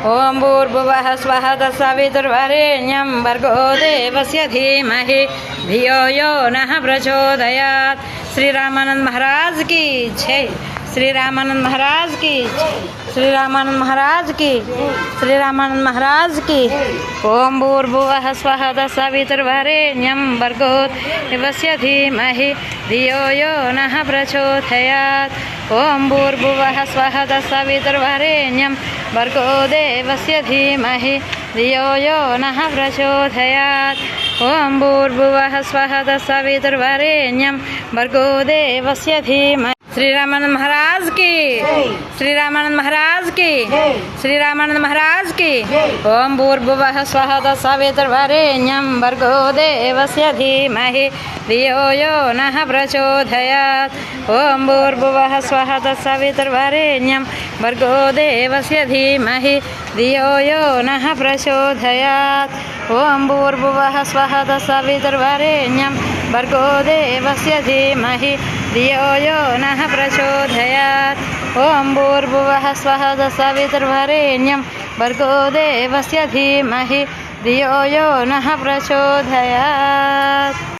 ఓం భూర్భువః స్వః తత్సవితుర్వరేణ్యం భర్గో దేవస్య ధీమహి ధియో యో నః ప్రచోదయాత్. శ్రీరామానంద్ మహారాజ్ की जय. श्रीरामानंद महाराज की. श्रीरामानंद महाराज की. श्रीरामानंद महाराज की. ओम भूर्भुवः स्वः तत्सवितुर्वरेण्यं भर्गो देवस्य धीमहि धियो यो नः प्रचोदयात्. ओम भूर्भुवः स्वः तत्सवितुर्वरेण्यं भर्गो देवस्य धीमहि धियो यो नः प्रचोदयात्. ओम भूर्भुवः स्वः तत्सवितुर्वरेण्यं भर्गो देवस्य धीमहि. श्रीरामानंद महाराज की. श्रीरामानंद महाराज की. श्रीरामानंद महाराज की. ओम भूर्भुवः स्वः तत्सवितुर्वरेण्यं भर्गो देवस्य धीमहि धियो यो नः प्रचोदयात्. ओम भूर्भुवः स्वः तत्सवितुर्वरेण्यं भर्गो देवस्य धीमहि धियो यो नः प्रचोदयात्. ओम भूर्भुवः स्वः तत्सवितुर्वरेण्यं भर्गो देवस्य धीमहि धियो यो नः प्रचोदयात्. ओम भूर्भुवः स्वः तत्सवितुर्वरेण्यं भर्गो देवस्य धीमहि धियो यो नः प्रचोदयात्.